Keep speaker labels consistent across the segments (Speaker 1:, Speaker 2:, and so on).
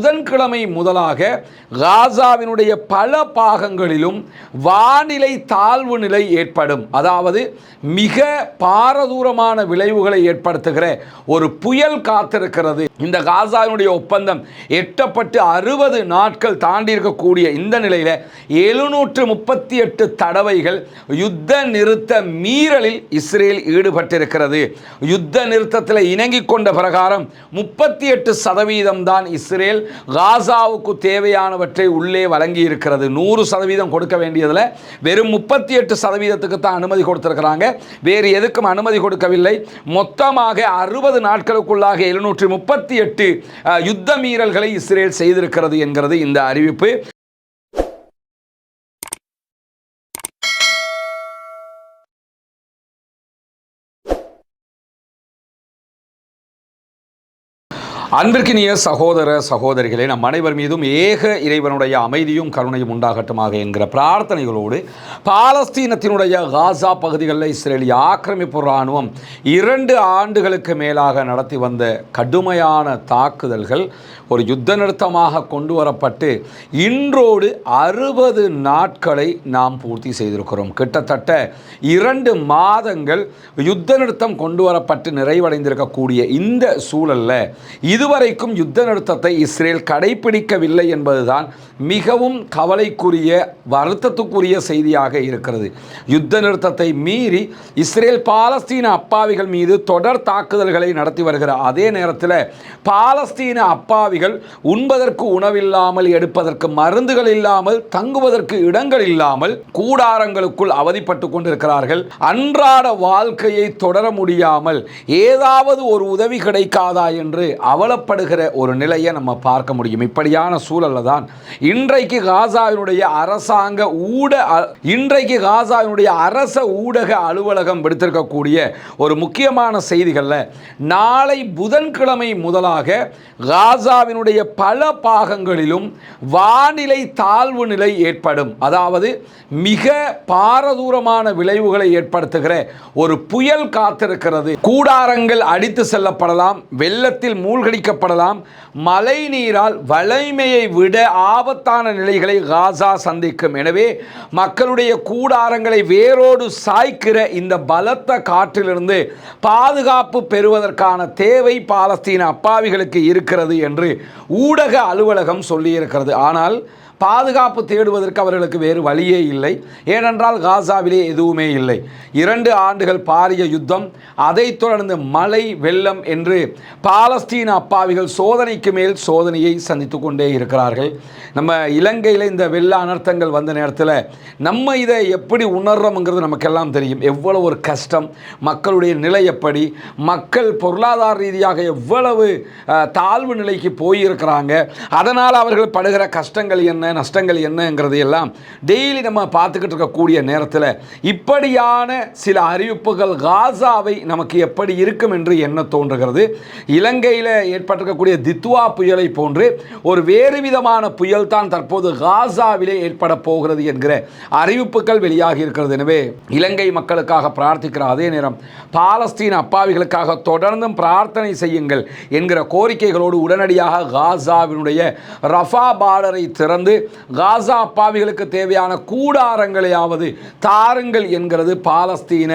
Speaker 1: புதன்கிழமை முதலாக காசாவினுடைய பல பாகங்களிலும் வானிலை தாழ்வு நிலை ஏற்படும். அதாவது மிக பாரதூரமான விளைவுகளை ஏற்படுத்துகிற ஒரு புயல் காத்திருக்கிறது. இந்த காசாவினுடைய ஒப்பந்தம் எட்டப்பட்டு 60 நாட்கள் தாண்டி இருக்கக்கூடிய இந்த நிலையில் 738 தடவைகள் யுத்த நிறுத்த மீறலில் இஸ்ரேல் ஈடுபட்டிருக்கிறது. யுத்த நிறுத்தத்தில் இணங்கிக் கொண்ட பிரகாரம் 38% தான் இஸ்ரேல் காசாவுக்கு தேவையானவற்றை உள்ளே வழங்கி இருக்கிறது. 100% கொடுக்க வேண்டியதில் வெறும் 38%க்கு தான் அனுமதி கொடுத்திருக்கிறாங்க. வேறு எதுக்கும் அனுமதி கொடுக்கவில்லை. மொத்தமாக 60 நாட்களுக்குள்ளாக 738 யுத்த மீறல்களை இஸ்ரேல் செய்திருக்கிறது என்கிறது இந்த அறிவிப்பு. அன்பிற்கினிய சகோதர சகோதரிகளே, நம் அனைவர் மீதும் ஏக இறைவனுடைய அமைதியும் கருணையும் உண்டாகட்டுமாக என்கிற பிரார்த்தனைகளோடு பாலஸ்தீனத்தினுடைய காசா பகுதிகளில் இஸ்ரேலிய ஆக்கிரமிப்பு இராணுவம் 2 ஆண்டுகளுக்கு மேலாக நடத்தி வந்த கடுமையான தாக்குதல்கள் ஒரு யுத்த நிறுத்தமாக கொண்டு வரப்பட்டு இன்றோடு 60 நாட்களை நாம் பூர்த்தி செய்திருக்கிறோம். கிட்டத்தட்ட 2 மாதங்கள் யுத்த நிறுத்தம் கொண்டு வரப்பட்டு நிறைவடைந்திருக்கக்கூடிய இந்த சூழலில் இதுவரைக்கும் யுத்த நிறுத்தத்தை இஸ்ரேல் கடைபிடிக்கவில்லை என்பதுதான் மிகவும் கவலைக்குரிய வருத்தத்துக்குரிய செய்தியாக இருக்கிறது. யுத்த நிறுத்தத்தை மீறி இஸ்ரேல் பாலஸ்தீன அப்பாவிகள் மீது தொடர் தாக்குதல்களை நடத்தி வருகிற அதே நேரத்தில் பாலஸ்தீன அப்பாவிகள் உண்பதற்கு உணவில்லாமல், எடுப்பதற்கு மருந்துகள் இல்லாமல், தங்குவதற்கு இடங்கள் இல்லாமல் கூடாரங்களுக்குள் அவதிப்பட்டு கொண்டிருக்கிறார்கள். அன்றாட வாழ்க்கையை தொடர முடியாமல் ஏதாவது ஒரு உதவி கிடைக்காதா என்று அவலப்படுகிற ஒரு நிலையை நம்ம பார்க்க முடியும். இப்படியான சூழல்ல தான் இன்றைக்கு காசாவினுடைய அரச ஊடக அலுவலகம் விடுத்திருக்கக்கூடிய ஒரு முக்கியமான செய்திகளில் நாளை புதன்கிழமை முதலாக காசாவினுடைய பல பாகங்களிலும் வானிலை தாழ்வு நிலை ஏற்படும். அதாவது மிக பாரதூரமான விளைவுகளை ஏற்படுத்துகிற ஒரு புயல் காத்திருக்கிறது. கூடாரங்கள் அடித்து செல்லப்படலாம், வெள்ளத்தில் மூழ்கடிக்கப்படலாம், மழை நீரால் வலிமையை விட ஆபத்தான நிலைகளை காசா சந்திக்கும். எனவே மக்களுடைய கூடாரங்களை வேரோடு சாய்க்கிற இந்த பலத்த காற்றிலிருந்து பாதுகாப்பு பெறுவதற்கான தேவை பாலஸ்தீன அப்பாவிகளுக்கு இருக்கிறது என்று ஊடக அலுவலகம் சொல்லியிருக்கிறது. ஆனால் பாதுகாப்பு தேடுவதற்கு அவர்களுக்கு வேறு வழியே இல்லை. ஏனென்றால் காசாவிலே எதுவுமே இல்லை. 2 ஆண்டுகள் பாரிய யுத்தம், அதைத் தொடர்ந்து மழை, வெள்ளம் என்று பாலஸ்தீன அப்பாவிகள் சோதனைக்கு மேல் சோதனையை சந்தித்து கொண்டே இருக்கிறார்கள். நம்ம இலங்கையில் இந்த வெள்ள அனர்த்தங்கள் வந்த நேரத்தில் நம்ம இதை எப்படி உணர்றோம்ங்கிறது நமக்கெல்லாம் தெரியும். எவ்வளவு ஒரு கஷ்டம், மக்களுடைய நிலை எப்படி, மக்கள் பொருளாதார ரீதியாக எவ்வளவு தாழ்வு நிலைக்கு போயிருக்கிறாங்க, அதனால் அவர்கள் படுகிற கஷ்டங்கள் என்ன, நஷ்டங்கள் என்னங்கிறது எல்லாம் டெய்லி நம்ம பார்த்துக்கிட்டு இருக்கக்கூடிய நேரத்தில் இப்படியான சில அறிவிப்புகள் காசாவை நமக்கு எப்படி இருக்கும் என்று எண்ண தோன்றுகிறது. இலங்கையில் ஏற்பட்டிருக்கக்கூடிய தித்வா புயலை போன்று ஒரு வேறு விதமான புயல் தான் தற்போது காசாவிலே ஏற்பட போகிறது என்கிற அறிவிப்புகள் வெளியாகி இருக்கிறது. எனவே இலங்கை மக்களுக்காக பிரார்த்திக்கிற அதே நேரம் பாலஸ்தீன அப்பாவிகளுக்காக தொடர்ந்தும் பிரார்த்தனை செய்யுங்கள் என்கிற கோரிக்கைகளோடு உடனடியாக காசாவினுடைய ரஃபா பார்டரை திறந்து காசா அப்பாவிகளுக்கு தேவையான கூடாரங்களையாவது தாருங்கள் என்கிறது பாலஸ்தீன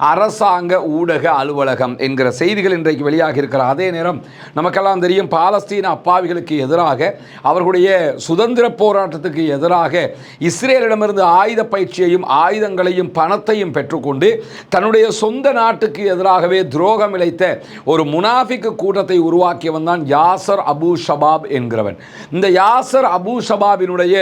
Speaker 1: அரசாங்க ஊடக அலுவலகம் என்கிற செய்திகள் இன்றைக்கு வெளியாகி இருக்கிற அதே நேரம் நமக்கெல்லாம் தெரியும், பாலஸ்தீன அப்பாவிகளுக்கு எதிராக, அவர்களுடைய சுதந்திர போராட்டத்துக்கு எதிராக இஸ்ரேலிடமிருந்து ஆயுத பயிற்சியையும் ஆயுதங்களையும் பணத்தையும் பெற்றுக்கொண்டு தன்னுடைய சொந்த நாட்டுக்கு எதிராகவே துரோகம் இழைத்த ஒரு முனாஃபிக் கூட்டத்தை உருவாக்கியவன் தான் யாசர் அபு ஷபாப் என்கிறவன். இந்த யாசர் அபு ஷபாபினுடைய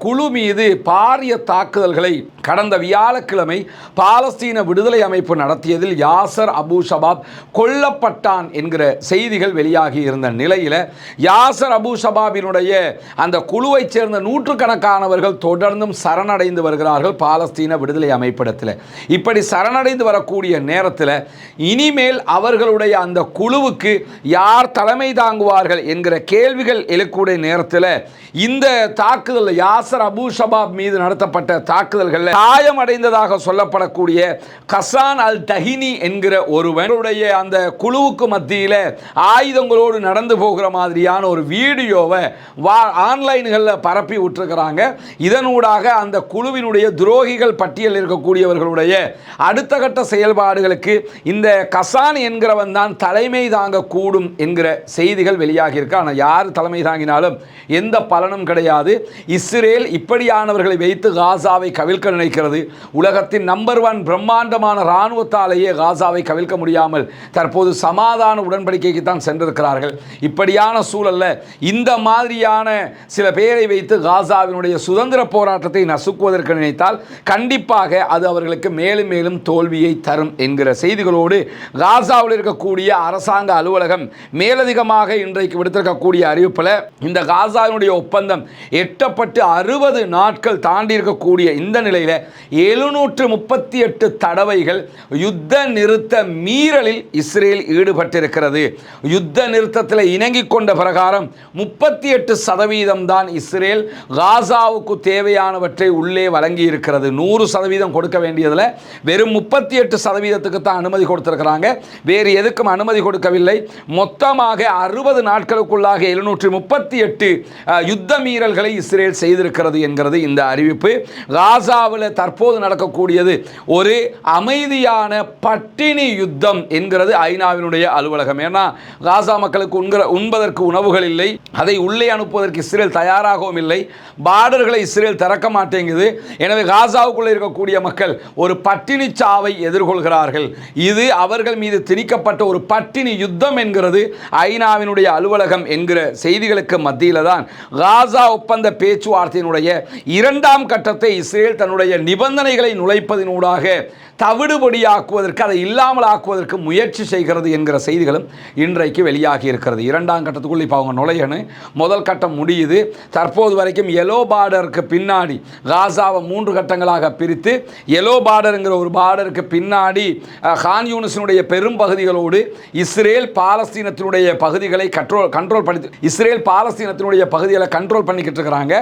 Speaker 1: குழு மீது பாரிய தாக்குதல்களை கடந்த வியாழக்கிழமை பாலஸ்தீன விடுதலை அமைப்பு நடத்தியதில் யாசர் அபு ஷபாப் கொல்லப்பட்டான் என்கிற செய்திகள் வெளியாகி இருந்த நிலையில் யாசர் அபு ஷபாபினுடைய அந்த குழுவைச் சேர்ந்த நூற்றுக்கணக்கானவர்கள் தொடர்ந்தும் சரணடைந்து வருகிறார்கள் பாலஸ்தீன விடுதலை அமைப்பிடத்தில். இப்படி சரணடைந்து வரக்கூடிய நேரத்தில் இனிமேல் அவர்களுடைய அந்த குழுவுக்கு யார் தலைமை தாங்குவார்கள் என்கிற கேள்விகள் எழுக்கூடிய நேரத்தில் இந்த தாக்குதல் யாசர் அபு ஷபாப் மீது நடத்தப்பட்ட தாக்குதல்களில் காயமடைந்ததாக சொல்லப்படக்கூடிய கசான் அல் தஹினி என்கிற ஒருவனுடைய அந்த குழுவுக்கு மத்தியில் ஆயுதங்களோடு நடந்து போகிற மாதிரியான ஒரு வீடியோவை ஆன்லைன்களில் பரப்பி விட்டுருக்கிறாங்க. இதனூடாக அந்த குழுவினுடைய துரோகிகள் பட்டியல் இருக்கக்கூடியவர்களுடைய அடுத்த கட்ட செயல்பாடுகளுக்கு இந்த கசான் என்கிறவன் தான் தலைமை தாங்கக்கூடும் என்கிற செய்திகள் வெளியாகி இருக்கு. ஆனால் யார் தலைமை தாங்கினாலும் எந்த பலனும் கிடையாது. இஸ்ரேல் இப்படியானவர்களை வைத்து காசாவை கவிழ்க்க நினைக்கிறது. உலகத்தின் நம்பர் 1 பிரம்மாண்டமான இராணுவத்தாலேயே காசாவை கவிழ்க்க முடியாமல் தற்போது சமாதான உடன்படிக்கைக்கு தான் சென்றிருக்கிறார்கள். இப்படியான சூழல்ல இந்த மாதிரியான சில பேரை வைத்து காசாவினுடைய சுதந்திர போராட்டத்தை நசுக்குவதற்கு நினைத்தால் கண்டிப்பாக அது அவர்களுக்கு மேலும் மேலும் தோல்வியை தரும் என்கிற செய்திகளோடு காசாவில் இருக்கக்கூடிய அரசாங்க அலுவலகம் மேலதிகமாக இன்றைக்கு விடுத்திருக்கக்கூடிய அறிவிப்பில் இந்த காசாவினுடைய ஒப்பந்தம் எட்டப்பட்டு 60 நாட்கள் தாண்டி இருக்கக்கூடிய இந்த நிலையில் 738 தடவைகள் யுத்த நிறுத்த மீறலில் இஸ்ரேல் ஈடுபட்டிருக்கிறது. யுத்த நிறுத்தத்தில் இணங்கிக் கொண்ட பிரகாரம் 38% தான் இஸ்ரேல் காசாவுக்கு தேவையானவற்றை உள்ளே வழங்கி இருக்கிறது. 100% கொடுக்க வேண்டியதில் வெறும் 38%க்கு தான் அனுமதி கொடுத்திருக்கிறாங்க. வேறு எதுக்கும் அனுமதி கொடுக்கவில்லை. மொத்தமாக 60 நாட்களுக்குள்ளாக 738 யுத்த மீறல்களை இஸ்ரேல் செய்திருக்கிறது என்கிறது இந்த அறிவிப்பு. காசாவில் தற்போது நடக்கக்கூடியது ஒரு அமைதியான பட்டினி யுத்தம் என்கிறது ஐநாவினுடைய அலுவலகம். ஏன்னா காசா மக்களுக்கு உண்பதற்கு உணவுகள் இல்லை, அதை உள்ளே அனுப்புவதற்கு இஸ்ரேல் தயாராகவும் இல்லை. பார்டர்களை இஸ்ரேல் திறக்க மாட்டேங்குது. எனவே காசாவுக்குள்ளே இருக்கக்கூடிய மக்கள் ஒரு பட்டினி சாவை எதிர்கொள்கிறார்கள். இது அவர்கள் மீது திணிக்கப்பட்ட ஒரு பட்டினி யுத்தம் என்கிறது ஐநாவினுடைய அலுவலகம் என்கிற செய்திகளுக்கு மத்தியில் தான் காசா ஒப்பந்த பேச்சுவார்த்தையினுடைய 2ஆம் கட்டத்தை இஸ்ரேல் தன்னுடைய நிபந்தனைகளை நுழைப்பதனூடாக தவிடுபடியாக்குவதற்கு, அதை இல்லாமல் ஆக்குவதற்கு முயற்சி செய்கிறது என்கிற செய்திகளும் இன்றைக்கு வெளியாகி இருக்கிறது. 2ஆம் கட்டத்துக்குள்ள இப்போ அவங்க நுழையணும். முதல் கட்டம் முடியுது. தற்போது வரைக்கும் எல்லோ பார்டருக்கு பின்னாடி காசாவை 3 கட்டங்களாக பிரித்து எல்லோ பார்டருங்கிற ஒரு பார்டருக்கு பின்னாடி கான் யூனிஸினுடைய பெரும் பகுதிகளோடு இஸ்ரேல் பாலஸ்தீனத்தினுடைய பகுதிகளை கண்ட்ரோல் பண்ணி இஸ்ரேல் பாலஸ்தீனத்தினுடைய பகுதிகளை கண்ட்ரோல் பண்ணிக்கிட்டு இருக்கிறாங்க.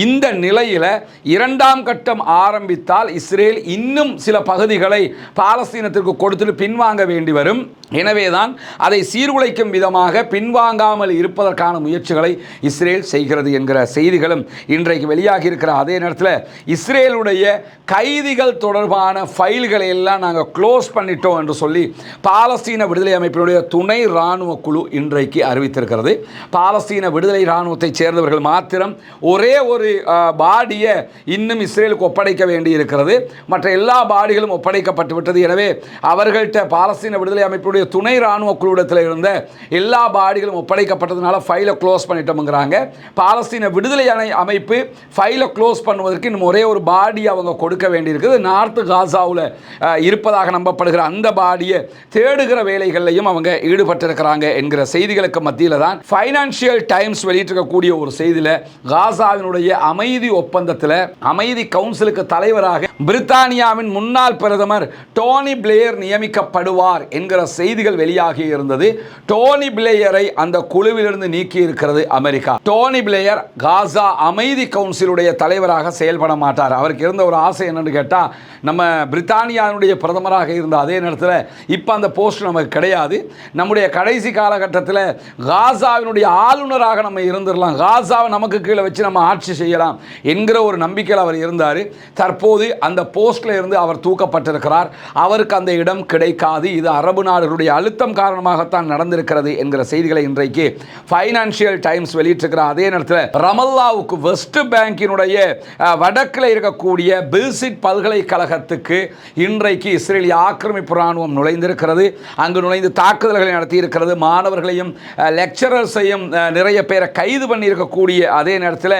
Speaker 1: இந்த நிலையில் 2ஆம் கட்டம் ஆரம்பித்தால் இஸ்ரேல் இன்னும் சில பகுதிகளை பாலஸ்தீனத்திற்கு கொடுத்துட்டு பின்வாங்க வேண்டி வரும். எனவேதான் அதை சீர்குலைக்கும் விதமாக பின்வாங்காமல் இருப்பதற்கான முயற்சிகளை இஸ்ரேல் செய்கிறது என்கிற செய்திகளும் இன்றைக்கு வெளியாகி இருக்கிற அதே நேரத்தில் இஸ்ரேலுடைய கைதிகள் தொடர்பான ஃபைல்களை எல்லாம் நாங்கள் க்ளோஸ் பண்ணிட்டோம் என்று சொல்லி பாலஸ்தீன விடுதலை அமைப்பினுடைய துணை இராணுவ குழு இன்றைக்கு அறிவித்திருக்கிறது. பாலஸ்தீன விடுதலை இராணுவத்தை சேர்ந்தவர்கள் மாத்திரம் ஒரே ஒரு பாடியை இன்னும் இஸ்ரேலுக்கு ஒப்படைக்க வேண்டி இருக்கிறது. மற்ற எல்லா பாடிகளும் ஒப்படைக்கப்பட்டு விட்டது. எனவே அவர்கள்ட்ட பாலஸ்தீன விடுதலை அமைப்பினுடைய துணை இராணுவ குழுவிடத்தில் இருந்த எல்லா பாடிகளும் ஒப்படைக்கப்பட்டதுனால ஃபைலை க்ளோஸ் பண்ணிட்டோம்ங்கிறாங்க. பாலஸ்தீன விடுதலை அமைப்பு ஃபைலை க்ளோஸ் பண்ணுவதற்கு இன்னும் ஒரே ஒரு பாடி அவங்க கொடுக்க வேண்டியிருக்குது. நார்த்து காசாவில் இருப்பதாக நம்பப்படுகிற அந்த பாடியை தேடுகிற வேலைகளையும் அவங்க ஈடுபட்டிருக்கிறாங்க என்கிற செய்திகளுக்கு மத்தியில் தான் ஃபைனான்சியல் டைம்ஸ் வெளியிட்டிருக்கக்கூடிய ஒரு செய்தியில் காசாவினுடைய அமைதி ஒப்பந்தத்தில் அமைதி கவுன்சிலுக்கு தலைவராக பிரித்தானியாவின் முன்னாள் பிரதமர் டோனி பிளேயர் நியமிக்கப்படுவார் என்கிற செய்திகள் வெளியாகி இருந்தது. டோனி பிளேயரை அந்த குழுவிலிருந்து நீக்கி இருக்கிறது அமெரிக்கா. டோனி பிளேயர் காசா அமைதி கவுன்சிலுடைய தலைவராக செயல்பட மாட்டார். அவருக்கு இருந்த ஒரு ஆசை என்னன்னு கேட்டால், நம்ம பிரித்தானியாவுடைய பிரதமராக இருந்த அதே நேரத்தில் இப்போ அந்த போஸ்ட் நமக்கு கிடையாது. நம்முடைய கடைசி காலகட்டத்தில் காசாவினுடைய ஆளுநராக நம்ம இருந்துடலாம், காசாவை நமக்கு கீழே வச்சு நம்ம ஆட்சி செய்யலாம் என்கிற ஒரு நம்பிக்கையில் அவர் இருந்தார். தற்போது அந்த போஸ்டில் இருந்து அவர் தூக்கப்பட்டிருக்கிறார். அவருக்கு அந்த இடம் கிடைக்காது. இது அரபு நாடுகளுடைய அழுத்தம் காரணமாகத்தான் நடந்திருக்கிறது என்கிற செய்திகளை இன்றைக்கு ஃபைனான்சியல் டைம்ஸ் வெளியிட்டிருக்கிற அதே நேரத்தில் ரமல்லாவுக்கு வெஸ்ட் பேங்கினுடைய வடக்கில் இருக்கக்கூடிய பில்சிட் பல்கலைக்கழகத்துக்கு இன்றைக்கு இஸ்ரேலிய ஆக்கிரமிப்பு இராணுவம் நுழைந்திருக்கிறது. அங்கு நுழைந்து தாக்குதல்களை நடத்தியிருக்கிறது. மாணவர்களையும் லெக்சரர்ஸையும் நிறைய பேரை கைது பண்ணியிருக்கக்கூடிய அதே நேரத்தில்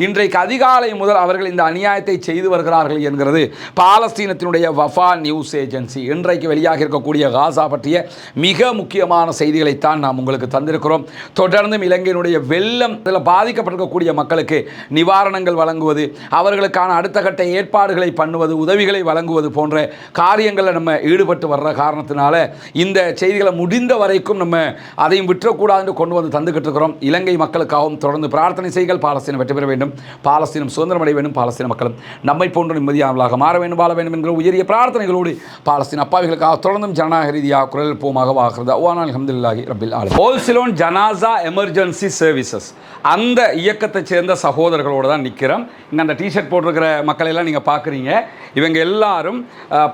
Speaker 1: இன்றைக்கு அதிகாலை முதல் அவர்கள் இந்த அநியாயத்தை செய்து வருகிறார்கள் என்கிறது பாலஸ்தீனத்தினுடைய வஃபா நியூஸ் ஏஜென்சி. இன்றைக்கு வெளியாக இருக்கக்கூடிய காசா பற்றிய மிக முக்கியமான செய்திகளைத்தான் நாம் உங்களுக்கு தந்திருக்கிறோம். தொடர்ந்தும் இலங்கையினுடைய வெள்ளம் பாதிக்கப்பட்டிருக்கக்கூடிய மக்களுக்கு நிவாரணங்கள் வழங்குவது, அவர்களுக்கான அடுத்த கட்ட ஏற்பாடுகளை பண்ணுவது, உதவிகளை வழங்குவது போன்ற காரியங்களில் நம்ம ஈடுபட்டு வர்ற காரணத்தினால இந்த செய்திகளை முடிந்த வரைக்கும் நம்ம அதையும் விட்டுறக்கூடாது கொண்டு வந்து தந்துக்கிட்டு இருக்கிறோம். இலங்கை மக்களுக்காகவும் தொடர்ந்து பிரார்த்தனை செய்க. பிரார்த்திங்கள். பாலஸ்தீனம் வெற்றி பெற வேண்டும், பாலஸ்தீனம் சுதந்திரம் அடைய வேண்டும், பாலஸ்தீன மக்களும் நம்மை போன்ற நிம்மதியானவர்களாக மாற வேண்டும், வாழ வேண்டும் என்கிற உயரிய பிரார்த்தனைகளோடு பாலஸ்தீன அப்பாவிகளுக்காக தொடர்ந்தும் ஜனநாயக ரீதியாக குரல் போமாக வாகிறது. அல்ஹம்துலில்லாஹி ரப்பில் ஆலமீன். ஓல் சிலோன் ஜனாசா எமர்ஜென்சி சர்வீசஸ் அந்த இயக்கத்தை சேர்ந்த சகோதரர்களோடு தான் நிற்கிறோம். இங்கே அந்த டிஷர்ட் போட்டிருக்கிற மக்களெல்லாம் நீங்கள் பார்க்குறீங்க. இவங்க எல்லாரும்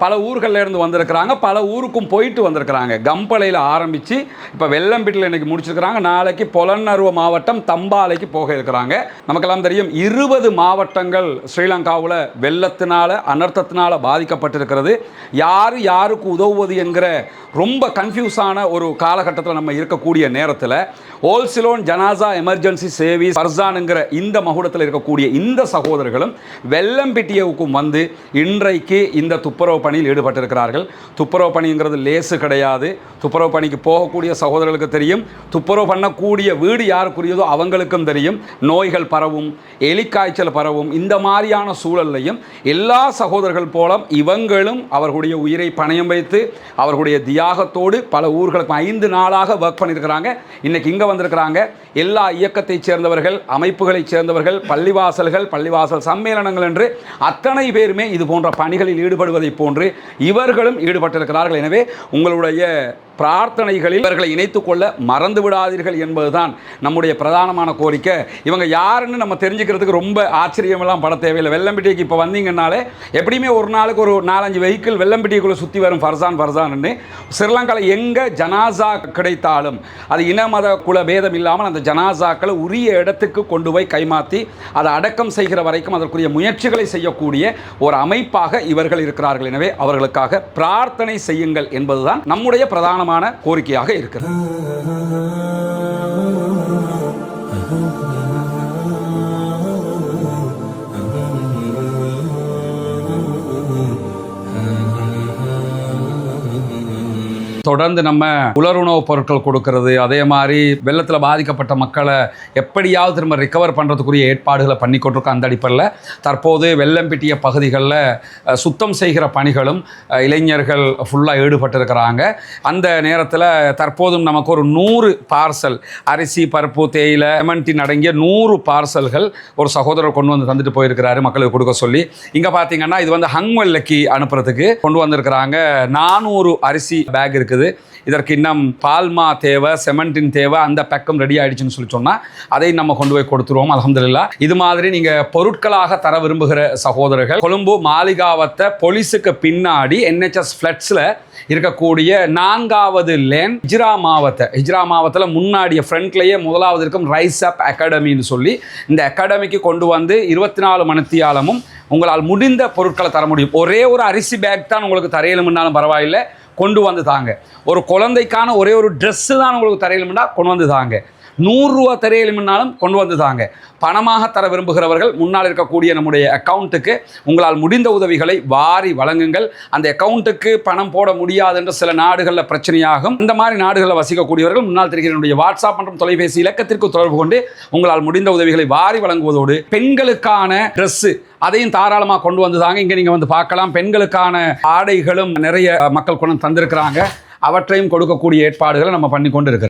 Speaker 1: பல ஊர்களில் இருந்து வந்திருக்கிறாங்க, பல ஊருக்கும் போயிட்டு வந்திருக்கிறாங்க. கம்பளையில் ஆரம்பித்து இப்போ வெள்ளம்பிட்டில் இன்றைக்கி முடிச்சிருக்கிறாங்க. நாளைக்கு பொலன்னறுவ மாவட்டம் தம்பாலைக்கு போக இருக்கிறாங்க. நமக்கெல்லாம் தெரியும் 20 மாவட்டங்கள் ஸ்ரீலங்காவில் வெள்ளத்தினால அனர்த்தத்தினால பாதிக்கப்பட்டிருக்கிறது. யார் யாருக்கு உதவுவது என்கிற ரொம்ப கன்ஃபியூஸான ஒரு காலகட்டத்தில் நம்ம இருக்கக்கூடிய நேரத்தில் ஓல் சிலோன் ஜனாசா எமர்ஜென்சி சர்வீஸ் பர்சானுங்கிற இந்த மகுடத்தில் இருக்கக்கூடிய இந்த சகோதரர்களும் வெள்ளம்பிட்டியவுக்கும் வந்து இன்றைக்கு இந்த துப்புரவு பணியில் ஈடுபட்டிருக்கிறார்கள். துப்புரவு பணிங்கிறது லேசு கிடையாது. துப்புரவு பணிக்கு போகக்கூடிய சகோதரர்களுக்கு தெரியும், துப்புரவு பண்ணக்கூடிய வீடு யாருக்குரியதோ அவங்களுக்கும் தெரியும். நோய்கள் பரவும், எலிக்காய்ச்சல் பரவும். இந்த மாதிரியான சூழல்லையும் எல்லா சகோதரர்கள் போல இவங்களும் அவர்களுடைய உயிரை பணயம் வைத்து அவர்களுடைய தியாகத்தோடு பல ஊர்களுக்கு 5 நாளாக ஒர்க் பண்ணியிருக்கிறாங்க. இன்னைக்கு இங்கே வந்திருக்கிறாங்க. எல்லா இயக்கத்தைச் சேர்ந்தவர்கள், அமைப்புகளைச் சேர்ந்தவர்கள், பள்ளிவாசல் சம்மேளனங்கள் என்று அத்தனை பேருமே இது போன்ற பணிகளில் ஈடுபடுவதைப் போன்று இவர்களும் ஈடுபட்டிருக்கிறார்கள். எனவே உங்களுடைய பிரார்த்தனைகளில் இவர்களை இணைத்துக் கொள்ள மறந்து விடாதீர்கள் என்பதுதான் நம்முடைய பிரதானமான கோரிக்கை. இவங்க யாருன்னு நம்ம தெரிஞ்சுக்கிறதுக்கு ரொம்ப ஆச்சரியமெல்லாம் பட தேவையில்லை. வெள்ளம்பிட்டிக்கு இப்போ வந்தீங்கன்னாலே எப்படியுமே ஒரு நாளுக்கு ஒரு 4-5 வெஹிக்கிள் வெள்ளம்பிட்டிக்குள்ளே சுற்றி வரும் ஃபர்சான்னு. ஸ்ரீலங்காவில் எங்கே ஜனாசா கிடைத்தாலும் அது இன மத குல பேதம் இல்லாமல் அந்த ஜனாசாக்களை உரிய இடத்துக்கு கொண்டு போய் கைமாற்றி அதை அடக்கம் செய்கிற வரைக்கும் அதற்குரிய முயற்சிகளை செய்யக்கூடிய ஒரு அமைப்பாக இவர்கள் இருக்கிறார்கள். எனவே அவர்களுக்காக பிரார்த்தனை செய்யுங்கள் என்பதுதான் நம்முடைய பிரதான கோரிக்கையாக இருக்கிறது. தொடர்ந்து நம்ம உலருணவு பொருட்கள் கொடுக்கறது, அதே மாதிரி வெள்ளத்தில் பாதிக்கப்பட்ட மக்களை எப்படியாவது திரும்ப ரிகவர் பண்ணுறதுக்குரிய ஏற்பாடுகளை பண்ணி கொண்டிருக்கோம். அந்த அடிப்படையில் தற்போது வெள்ளம்பிட்டிய பகுதிகளில் சுத்தம் செய்கிற பணிகளும் இளைஞர்கள் ஃபுல்லாக ஈடுபட்டிருக்கிறாங்க. அந்த நேரத்தில் தற்போதும் நமக்கு ஒரு 100 பார்சல் அரிசி, பருப்பு, தேயிலை, லெமன்டின் அடங்கிய 100 பார்சல்கள் ஒரு சகோதரர் கொண்டு வந்து தந்துட்டு போயிருக்கிறாரு மக்களுக்கு கொடுக்க சொல்லி. இங்கே பார்த்தீங்கன்னா இது வந்து ஹங்வெல்லைக்கு அனுப்புறதுக்கு கொண்டு வந்திருக்கிறாங்க. 400 அரிசி பேக் இருக்குது. இதற்கு இன்னும் பால்மா தேவை, செமெண்டின் தேவை. அந்த பேக்கம் ரெடி ஆயிடுச்சுன்னு சொல்லி சொன்னால் அதை நம்ம கொண்டு போய் கொடுத்துருவோம். அல்ஹம்துலில்லாஹ். இது மாதிரி நீங்கள் பொருட்களாக தர விரும்புகிற சகோதரர்கள் கொழும்பு மாளிகாவத்தை போலீஸுக்கு பின்னாடி NHS ஃப்ளட்ஸில் இருக்கக்கூடிய 4வது லேன் ஹிஜ்ரா மாவட்டத்தில் முன்னாடிய ஃப்ரண்ட்லேயே முதலாவது இருக்கும் ரைஸ் அப் அகாடமின்னு சொல்லி இந்த அகாடமிக்கு கொண்டு வந்து 24 மணித்தியாலமும் உங்களால் முடிந்த பொருட்களை தர முடியும். ஒரே ஒரு அரிசி பேக் தான் உங்களுக்கு தரையிலும்னாலும் பரவாயில்லை, கொண்டு வந்து தாங்க. ஒரு குழந்தைக்கான ஒரே ஒரு ட்ரெஸ்ஸு தான் உங்களுக்கு தரையிலும்னா கொண்டு வந்து தாங்க. 100 ரூபா தரையிலும்னாலும் கொண்டு வந்து தாங்க. பணமாக தர விரும்புகிறவர்கள் முன்னால் இருக்கக்கூடிய நம்முடைய அக்கௌண்ட்டுக்கு உங்களால் முடிந்த உதவிகளை வாரி வழங்குங்கள். அந்த அக்கௌண்ட்டுக்கு பணம் போட முடியாது என்ற சில நாடுகளில் பிரச்சனையாகும். இந்த மாதிரி நாடுகளில் வசிக்கக்கூடியவர்கள் முன்னால் தெரிகிற வாட்ஸ்அப் மற்றும் தொலைபேசி இலக்கத்திற்கு தொடர்பு கொண்டு உங்களால் முடிந்த உதவிகளை வாரி வழங்குவதோடு பெண்களுக்கான ட்ரெஸ்ஸு அதையும் தாராளமாக கொண்டு வந்து தாங்க. இங்கே நீங்கள் வந்து பார்க்கலாம், பெண்களுக்கான ஆடைகளும் நிறைய மக்கள் கொண்டு தந்திருக்கிறாங்க. அவற்றையும் கொடுக்கக்கூடிய ஏற்பாடுகளை நம்ம பண்ணி கொண்டு இருக்கிறோம்.